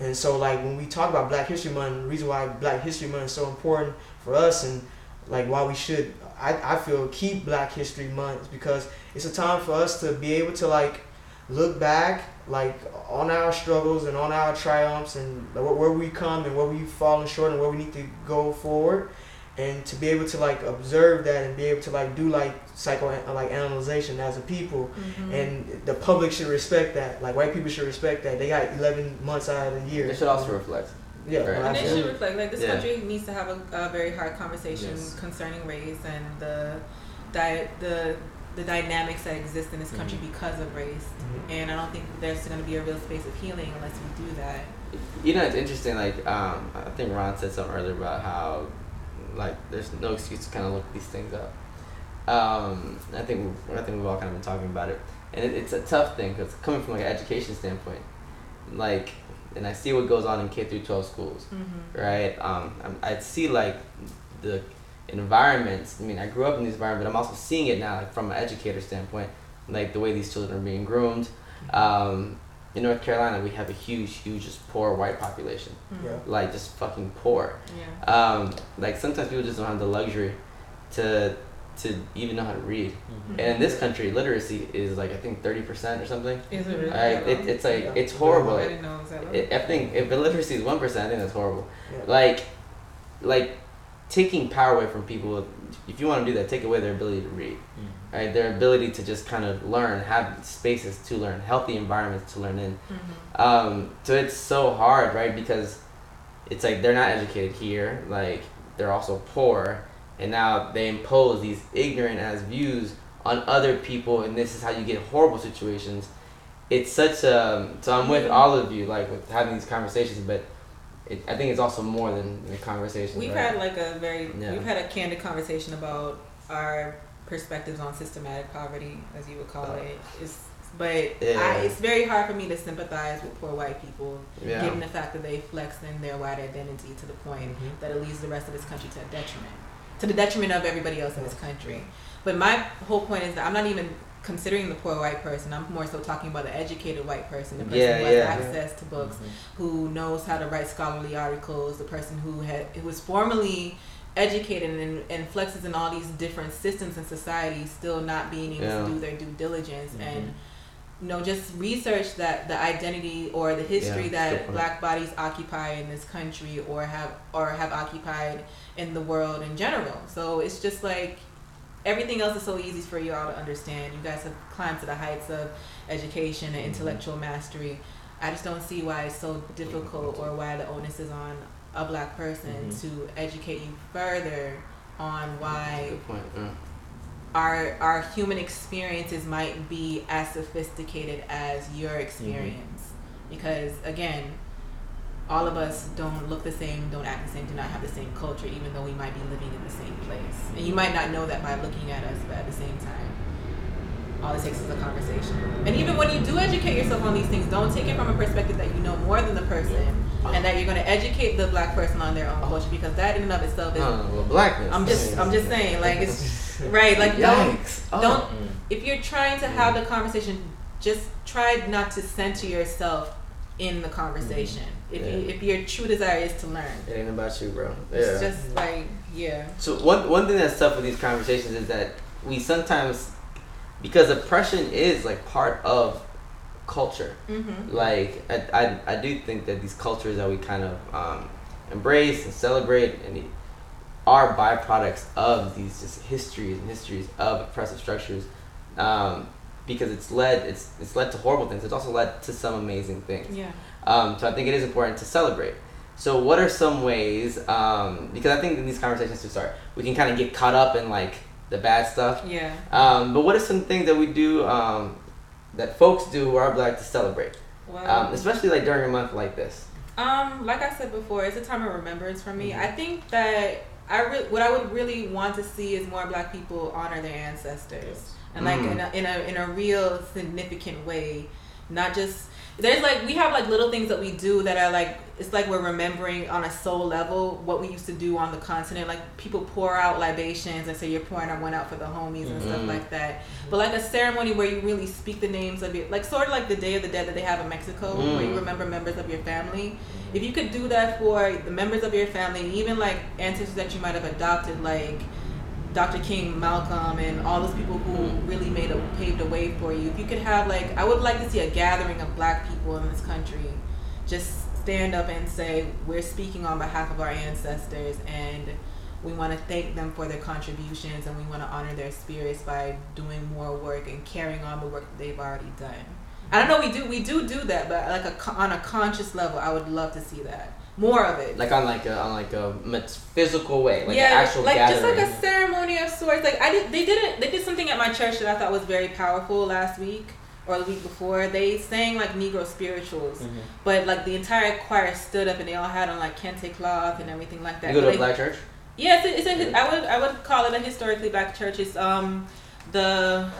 And so like when we talk about Black History Month, the reason why Black History Month is so important for us, and like why we should, I feel, keep Black History Month, is because it's a time for us to be able to like look back like on our struggles and on our triumphs, and where we come and where we've fallen short and where we need to go forward, and to be able to like observe that and be able to like do like analyzation as a people. And the public should respect that. Like white people should respect that. They got 11 months out of the year. They should also reflect. Yeah, right. And they should reflect. Like this Yeah. country needs to have a very hard conversation concerning race and the dynamics that exist in this country because of race. And I don't think there's going to be a real space of healing unless we do that. You know, it's interesting. Like I think Ron said something earlier about how like there's no excuse to kind of look these things up. I think we've all kind of been talking about it, and it's a tough thing because coming from like an education standpoint, like, and I see what goes on in K through 12 schools, right? I see like the environments. I mean, I grew up in this environment, but I'm also seeing it now, like, from an educator standpoint, like the way these children are being groomed. In North Carolina, we have a huge, just poor white population. Like, just fucking poor. Like, sometimes people just don't have the luxury to even know how to read. And in this country, literacy is like, I think 30% or something. Is it really? It's like, it's horrible. I didn't know it was that low. I think if illiteracy is 1%, I think that's horrible. Like taking power away from people, if you want to do that, take away their ability to read. Right, their ability to just kind of learn, have spaces to learn, healthy environments to learn in. So it's so hard, right? Because it's like they're not educated here, like they're also poor, and now they impose these ignorant ass views on other people, and this is how you get horrible situations. It's such a, so I'm with all of you, like with having these conversations, but I think it's also more than a conversation. We've right? we've had a candid conversation about our perspectives on systematic poverty, as you would call it. It's very hard for me to sympathize with poor white people, given the fact that they flex in their white identity to the point that it leads the rest of this country to the detriment of everybody else in this country. But my whole point is that I'm not even considering the poor white person. I'm more so talking about the educated white person, the person who has access to books, who knows how to write scholarly articles, the person who was formerly educated and flexes in all these different systems in society, still not being able to do their due diligence and just research that the identity or the history that Black bodies occupy in this country or have occupied in the world in general. So it's just like everything else is so easy for you all to understand. You guys have climbed to the heights of education and intellectual mastery. I just don't see why it's so difficult, or why the onus is on a Black person to educate you further on why our human experiences might be as sophisticated as your experience. Because again, all of us don't look the same, don't act the same, do not have the same culture, even though we might be living in the same place. And you might not know that by looking at us, but at the same time, all it takes is a conversation. And even when you do educate yourself on these things, don't take it from a perspective that you know more than the person, and that you're going to educate the Black person on their own culture, because that in and of itself is blackness. I'm just saying, like, it's right. Like, don't. If you're trying to have the conversation, just try not to center yourself in the conversation. If your true desire is to learn, it ain't about you, bro. It's just like So one thing that's tough with these conversations is that we sometimes, because oppression is like part of culture. Like I do think that these cultures that we kind of embrace and celebrate and are byproducts of these just histories of oppressive structures, because it's led to horrible things. It's also led to some amazing things. So I think it is important to celebrate. So what are some ways, because I think in these conversations to start, we can kind of get caught up in like the bad stuff. But what are some things that we do, that folks do who are Black to celebrate? Especially like during a month like this. Like I said before, it's a time of remembrance for me. I think that what I would really want to see is more Black people honor their ancestors, and like in a real significant way. not just. There's like we have like little things that we do that are like it's like we're remembering on a soul level what we used to do on the continent. Like people pour out libations and say you're pouring one out for the homies and stuff like that. But like a ceremony where you really speak the names of your like sort of like the Day of the Dead that they have in Mexico where you remember members of your family. If you could do that for the members of your family, even like ancestors that you might have adopted, like Dr. King, Malcolm, and all those people who really paved a way for you. If you could have like, I would like to see a gathering of Black people in this country, just stand up and say, we're speaking on behalf of our ancestors, and we want to thank them for their contributions, and we want to honor their spirits by doing more work and carrying on the work that they've already done. I don't know, we do that, but like on a conscious level, I would love to see that. More of it, like on a physical way, like an actual like gathering. just like a ceremony of sorts. Like they did something at my church that I thought was very powerful last week or the week before. They sang like Negro spirituals, but like the entire choir stood up and they all had on like kente cloth and everything like that. You go to a Black church? Yeah, I would call it a historically Black church. It's the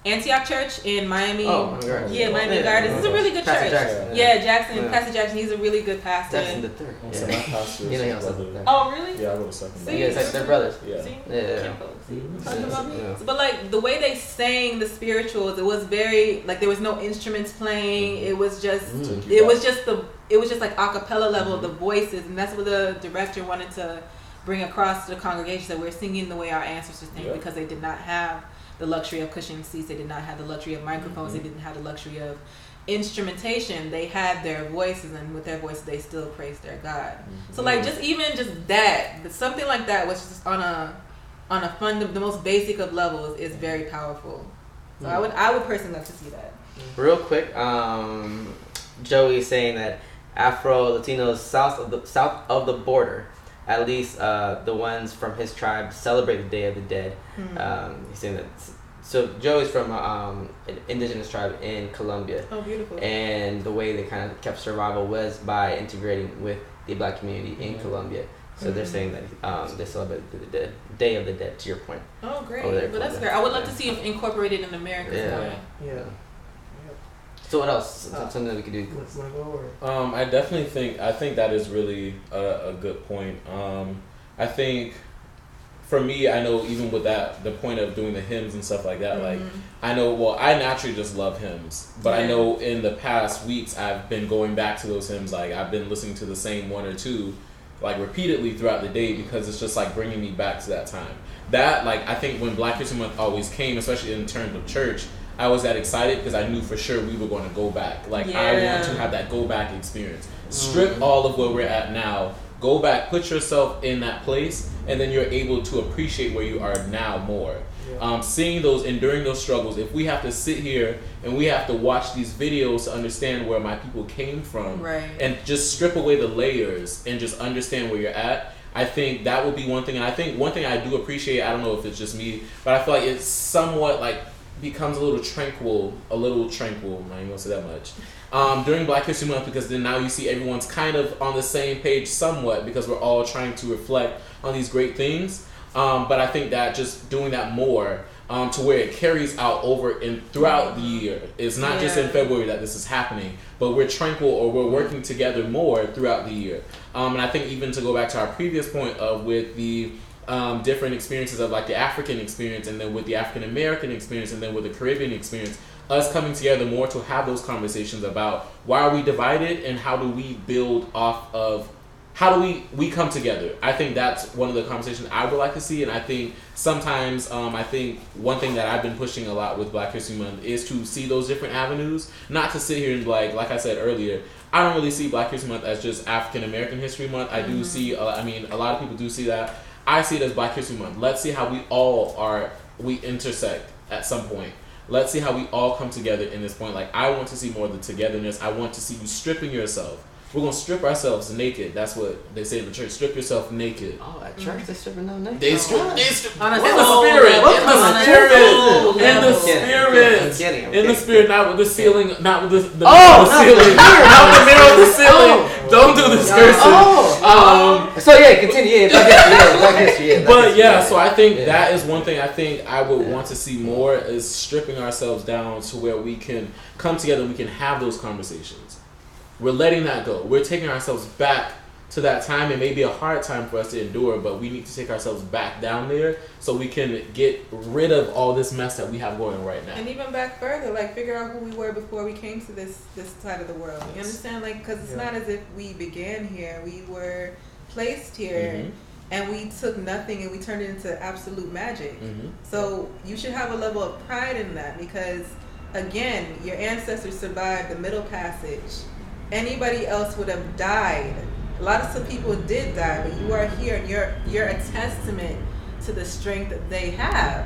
Antioch Church in Miami. Oh, yeah, Miami Gardens. It's a really good church. Jackson, Jackson, Pastor Jackson. He's a really good pastor. Jackson the third. So my pastor is his brother. Oh, really? Yeah, I go to second. See? Yeah, it's like they're brothers. Yeah. See? Yeah. But like the way they sang the spirituals, it was very like there was no instruments playing. It was just it was just like a cappella level of the voices, and that's what the director wanted to bring across to the congregation, that we're singing the way our ancestors sang because they did not have the luxury of cushioned seats, they did not have the luxury of microphones, they didn't have the luxury of instrumentation. They had their voices, and with their voices they still praised their God. So like just that, something like that was just on a the most basic of levels is very powerful. So I would personally love to see that. Real quick, Joey saying that Afro Latinos south of the border, at least the ones from his tribe, celebrate the Day of the Dead. He's saying that. So Joey's from an indigenous tribe in Colombia. Oh, beautiful. And the way they kind of kept survival was by integrating with the Black community in Colombia. So they're saying that they celebrate the Day of the Dead, to your point. Oh, great. But that's great. I would love to see it incorporated in America. Yeah. So what else? Something that we could do? I definitely think that is really a good point. I think for me, I know even with that, the point of doing the hymns and stuff like that, like I know, well, I naturally just love hymns, but I know in the past weeks I've been going back to those hymns. Like I've been listening to the same one or two like repeatedly throughout the day, because it's just like bringing me back to that time. That, like, I think when Black History Month always came, especially in terms of church, I was that excited because I knew for sure we were going to go back. Like I want to have that go back experience. Strip all of where we're at now, go back, put yourself in that place, and then you're able to appreciate where you are now more. Seeing those, enduring those struggles. If we have to sit here and we have to watch these videos to understand where my people came from, and just strip away the layers and just understand where you're at, I think that would be one thing. And I think one thing I do appreciate, I don't know if it's just me, but I feel like it's somewhat like becomes a little tranquil, I ain't gonna say that much, during Black History Month, because then now you see everyone's kind of on the same page somewhat, because we're all trying to reflect on these great things. But I think that just doing that more, to where it carries out over throughout the year. It's not just in February that this is happening, but we're tranquil, or we're working together more throughout the year. And I think even to go back to our previous point of with the different experiences of like the African experience, and then with the African American experience, and then with the Caribbean experience, us coming together more to have those conversations about why are we divided, and how do we build off of, how do we come together. I think that's one of the conversations I would like to see. And I think sometimes, I think one thing that I've been pushing a lot with Black History Month is to see those different avenues, not to sit here and like I said earlier, I don't really see Black History Month as just African American History Month. I do see, a lot of people do see that. I see it as Black History Month. Let's see how we intersect at some point. Let's see how we all come together in this point. Like, I want to see more of the togetherness. I want to see you stripping yourself We're gonna strip ourselves naked. That's what they say in the church. Strip yourself naked. Oh, at church they're stripping them naked. They strip On a in the soul spirit. level. In the On a spirit. soul In the level. spirit. I'm kidding. In the spirit, not with the ceiling, not with the Oh, mirror of the not ceiling, the mirror. not with the mirror of the ceiling. Oh. Don't do this, Kirsten. Oh. So yeah, continue. Yeah, Black history. Yeah, Black But history, yeah, so I think Yeah. that is one thing I think I would want to see more is stripping ourselves down to where we can come together and we can have those conversations. We're letting that go. We're taking ourselves back to that time. It may be a hard time for us to endure, but we need to take ourselves back down there so we can get rid of all this mess that we have going right now. And even back further, like figure out who we were before we came to this side of the world. You understand? Like, because it's not as if we began here. We were placed here, and we took nothing and we turned it into absolute magic. So you should have a level of pride in that because, again, your ancestors survived the Middle Passage. Anybody else would have died. A lot of some people did die, but you are here and you're a testament to the strength that they have.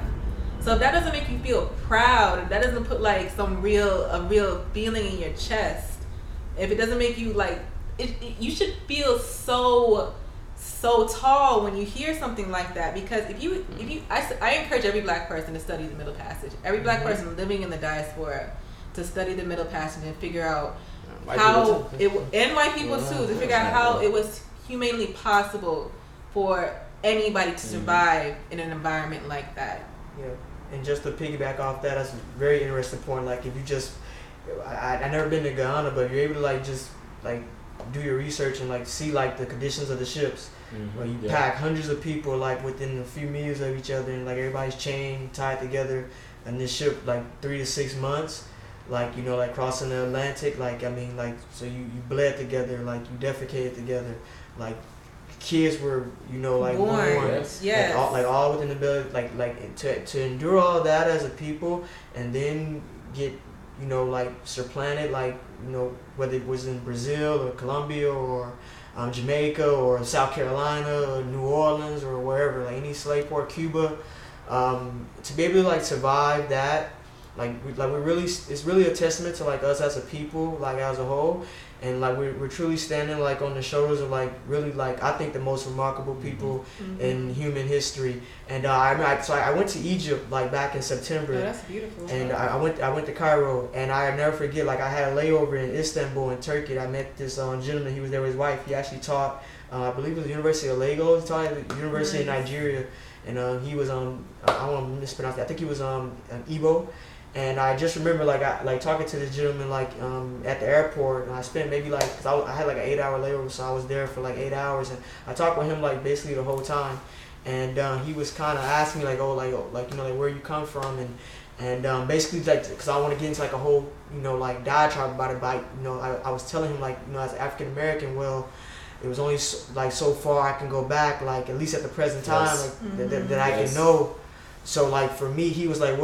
So if that doesn't make you feel proud, if that doesn't put like a real feeling in your chest, if it doesn't make you like, you should feel so tall when you hear something like that. Because I encourage every Black person to study the Middle Passage. Every Black person living in the diaspora to study the Middle Passage and figure out how and white people too, to figure out how it was humanly possible for anybody to survive in an environment like that. Yeah, and just to piggyback off that, that's a very interesting point. Like if you just, I never been to Guyana, but you're able to like just like do your research and like see like the conditions of the ships. Where you pack hundreds of people like within a few meters of each other, and like everybody's chained, tied together, and this ship like 3 to 6 months. Like, you know, like crossing the Atlantic, like, I mean, like, so you bled together, like, you defecated together, like, kids were, you know, like, born. Yes. Like all within the belly, like, to endure all that as a people, and then get, you know, like, supplanted, like, you know, whether it was in Brazil, or Colombia, or Jamaica, or South Carolina, or New Orleans, or wherever, like, any slave port, Cuba, to be able to, like, survive that, we're really, it's really a testament to like us as a people, like as a whole, and like we're truly standing like on the shoulders of like really like I think the most remarkable people in human history. And I went to Egypt like back in September. Oh, that's beautiful. And I went to Cairo, and I never forget like I had a layover in Istanbul in Turkey. I met this gentleman. He was there with his wife. He actually taught I believe it was the University of Lagos. He taught at the University of Nigeria, and he was I don't want to mispronounce it. I think he was an Igbo. And I just remember I talking to this gentleman at the airport, and I spent maybe cause I had like an 8-hour layover, so I was there for like 8 hours, and I talked with him like basically the whole time, and he was kind of asking me you know like where you come from, and basically like because I want to get into like a whole like diatribe about it, but I was telling him as an African American, well, it was only so far I can go back, like at least at the present time, that I can know. So like for me, he was like,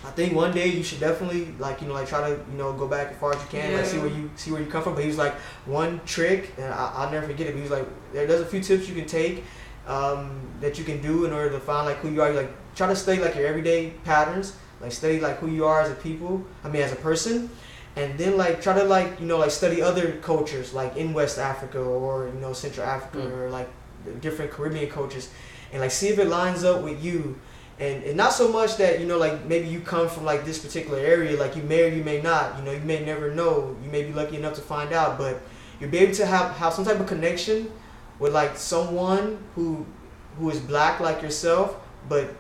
I think one day you should definitely try to go back as far as you can, like see where you come from. But he was like, one trick, and I'll never forget it. He was like, there's a few tips you can take that you can do in order to find like who you are. Like try to study like your everyday patterns, like study like who you are as a person, and then like try to study other cultures like in West Africa or Central Africa or like different Caribbean cultures, and like see if it lines up with you. And not so much that, like maybe you come from like this particular area, like you may or you may not, you may never know, you may be lucky enough to find out, but you'll be able to have some type of connection with like someone who is Black like yourself, but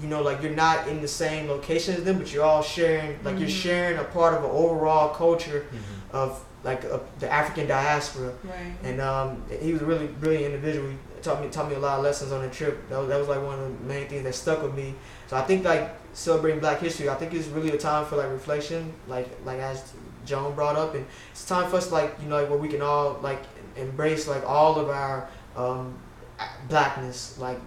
like you're not in the same location as them, but you're all sharing, like you're sharing a part of an overall culture of like the African diaspora. Right. And he was a really brilliant individual. He taught me a lot of lessons on the trip. That was like one of the main things that stuck with me. So I think like celebrating Black history, I think it's really a time for like reflection, like as Joan brought up, and it's time for us like where we can all like embrace like all of our Blackness, like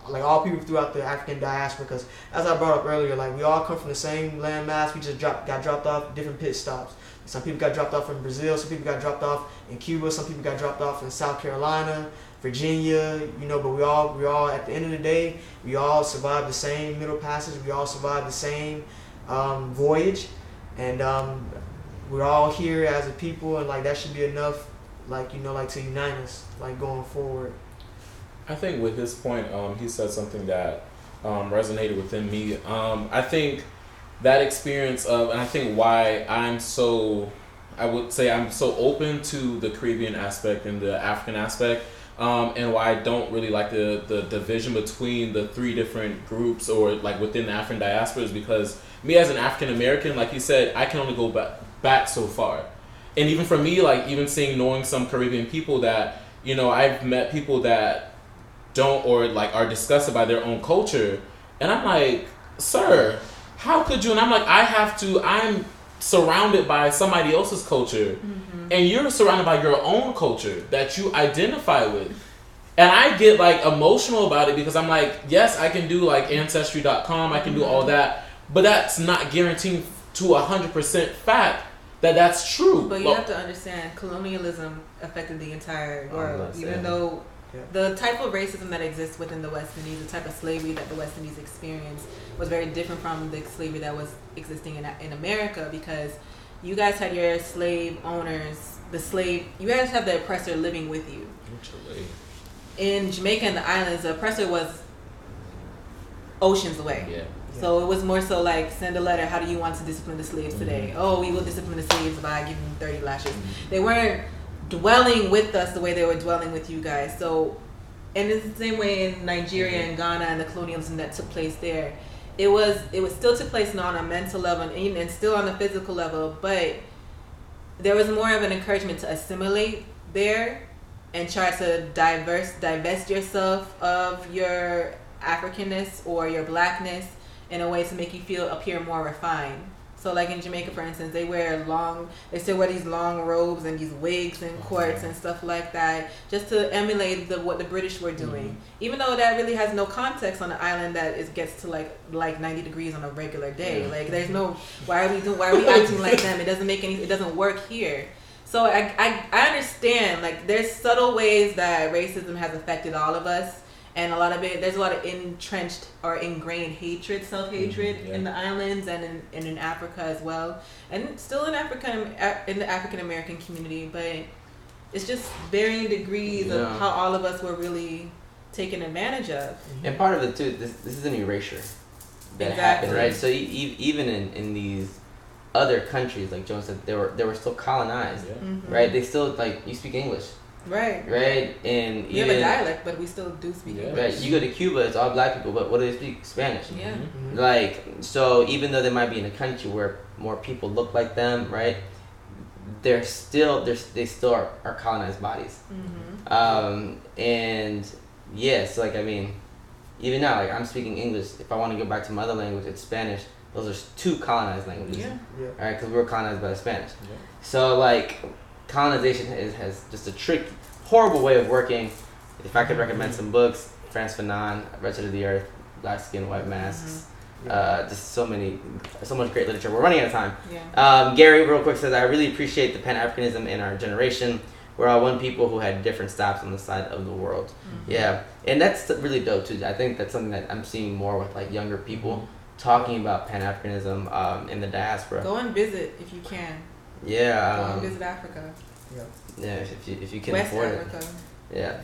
all people throughout the African diaspora. Because as I brought up earlier, like we all come from the same landmass. We just got dropped off different pit stops. Some people got dropped off in Brazil. Some people got dropped off in Cuba. Some people got dropped off in South Carolina, Virginia. But we all at the end of the day, we all survived the same Middle Passage. We all survived the same voyage, and we're all here as a people, and like that should be enough, like, you know, like to unite us, like going forward. I think with his point, he said something that resonated within me. I think that experience of, and I think why I would say I'm so open to the Caribbean aspect and the African aspect, and why I don't really like the division between the three different groups or like within the African diaspora is because me as an African American, like you said, I can only go back so far. And even for me, like even knowing some Caribbean people that, you know, I've met people that don't or like are disgusted by their own culture, and I'm like, sir, how could you? And I'm like, I'm surrounded by somebody else's culture, and you're surrounded by your own culture that you identify with. And I get like emotional about it because I'm like, yes, I can do like Ancestry.com, I can do all that, but that's not guaranteeing to 100% fact that that's true. But you have to understand, colonialism affected the entire world, even though the type of racism that exists within the West Indies, the type of slavery that the West Indies experienced was very different from the slavery that was existing in America, because you guys had your slave owners, you guys have the oppressor living with you. In Jamaica and the islands, the oppressor was oceans away. Yeah. So it was more so like, send a letter, how do you want to discipline the slaves today? Oh, we will discipline the slaves by giving them 30 lashes. They weren't dwelling with us the way they were dwelling with you guys. So, and it's the same way in Nigeria and Ghana and the colonialism that took place there. It still took place on a mental level and still on a physical level, but there was more of an encouragement to assimilate there and try to divest yourself of your Africanness or your blackness in a way to make you appear more refined. So like in Jamaica, for instance, they still wear these long robes and these wigs and courts and stuff like that, just to emulate what the British were doing. Even though that really has no context on an island that it gets to like 90 degrees on a regular day. Like there's no, why are we acting like them? It doesn't work here. So I understand, like there's subtle ways that racism has affected all of us. And there's a lot of entrenched or ingrained hatred, self-hatred in the islands and in Africa as well. And still in the African American community, but it's just varying degrees of how all of us were really taken advantage of. And part of it too, this is an erasure that happened, right? So even in these other countries, like Joan said, they were still colonized, right? They still, like, you speak English. Right, and we have a dialect, but we still do speak English. Right, you go to Cuba, it's all black people, but what do they speak? Spanish. Yeah. Like, so even though they might be in a country where more people look like them, right? They still are colonized bodies. And yes, like I mean, even now, like I'm speaking English. If I want to go back to my other language, it's Spanish. Those are two colonized languages. Right, because we were colonized by the Spanish. So like, colonization has just a horrible way of working. If I could recommend some books, Frantz Fanon, Wretched of the Earth, Black Skin, White Masks, just so much great literature. We're running out of time. Gary, real quick, says, I really appreciate the Pan-Africanism in our generation. We're all one people who had different stops on the side of the world. Yeah, and that's really dope too. I think that's something that I'm seeing more with like younger people talking about Pan-Africanism in the diaspora. Go and visit if you can. Yeah. Go and visit Africa. Yeah, if you can West afford Africa. it. Yeah.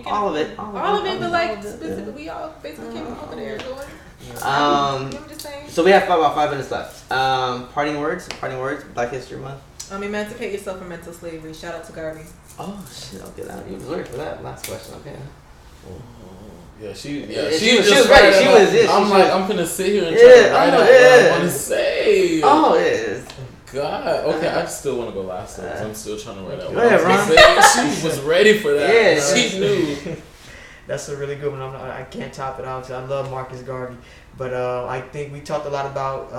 All of it. All of it, but like specifically, we all basically came over there going. I'm just saying. So we have about 5 minutes left. Parting words, Black History Month. Emancipate yourself from mental slavery. Shout out to Garvey. Oh shit! Okay, you was ready for that last question. Okay. She was ready. I'm finna sit here and try to write out what I want to say. Oh, it is. God. Okay, I still want to go last though, because I'm still trying to write out what I was gonna say. She was ready for that. Yeah, she knew. That's a really good one. I can't top it out. I love Marcus Garvey. But I think we talked a lot about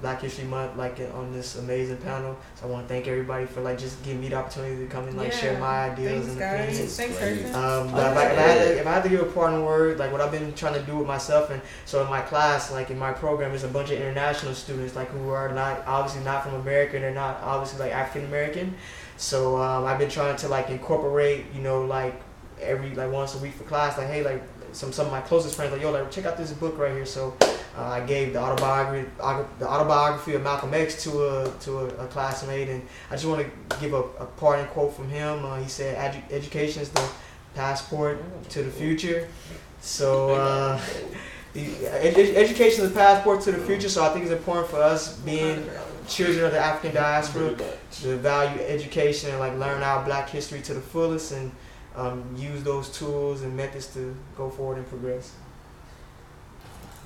Black History Month, like on this amazing panel. So I want to thank everybody for like just giving me the opportunity to come and like share my ideas and opinions. Thanks, Hershey. If I had to give a parting word, like what I've been trying to do with myself, and so in my class, like in my program, there's a bunch of international students like who are obviously not from America, and they're not obviously like African American. So I've been trying to like incorporate, like every like once a week for class, like hey, like some of my closest friends like, yo, like check out this book right here. So I gave the autobiography of Malcolm X to a classmate, and I just want to give a parting quote from him. He said, "Education is the passport to the future." So education is the passport to the future. So I think it's important for us being children of the African diaspora to value education and like learn our Black history to the fullest, and use those tools and methods to go forward and progress.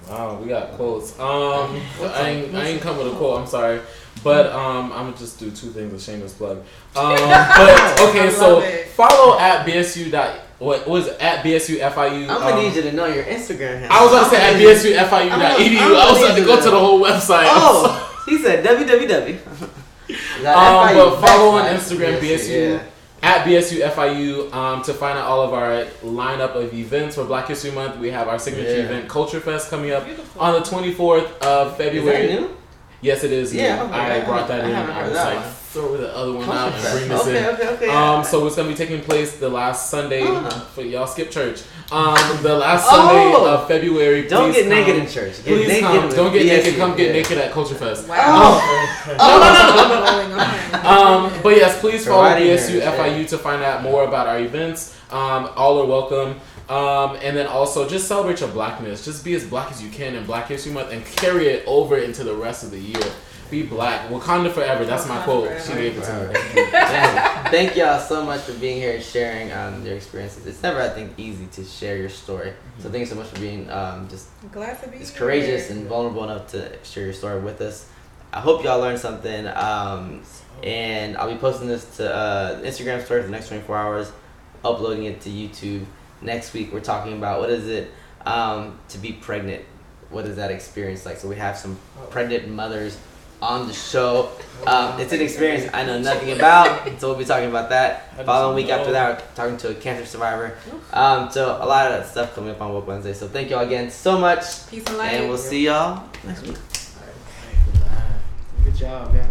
Wow, we got quotes. I ain't come with a quote. I'm sorry, but I'm gonna just do two things. A shameless plug. But okay, so follow at BSU. What was it, at BSU FIU? I'm gonna need you to know your Instagram handle. I was gonna say at BSU FIU.edu. I was about to go to the whole website. Oh, he said www. But follow on Instagram BSU. Yeah. At BSU FIU to find out all of our lineup of events for Black History Month. We have our signature event, Culture Fest, coming up on the 24th of February. Is that new? Yes, it is. Yeah, new. I brought that in. I was like, throw the other one out and bring this in. Okay. So it's going to be taking place the last Sunday. For y'all skip church. The last Sunday of February. Don't get naked in church. Please come. Don't get naked. Come get naked at Culture Fest. Wow. But yes, please follow BSU FIU to find out more about our events. All are welcome. And then also just celebrate your Blackness. Just be as Black as you can in Black History Month and carry it over into the rest of the year. Be Black. Wakanda forever. That's my quote. She gave it to me. Thank y'all so much for being here and sharing your experiences. It's never, I think, easy to share your story. So thank you so much for being just glad to be here. Courageous and vulnerable enough to share your story with us. I hope y'all learned something. And I'll be posting this to Instagram story for the next 24 hours, uploading it to YouTube. Next week, we're talking about what is it to be pregnant. What is that experience like? So we have some pregnant mothers on the show. It's an experience I know nothing about, so we'll be talking about that. Following week after that, we're talking to a cancer survivor. So a lot of that stuff coming up on Woke Wednesday. So thank y'all again so much. Peace and light. And we'll see y'all next week. Good job, man.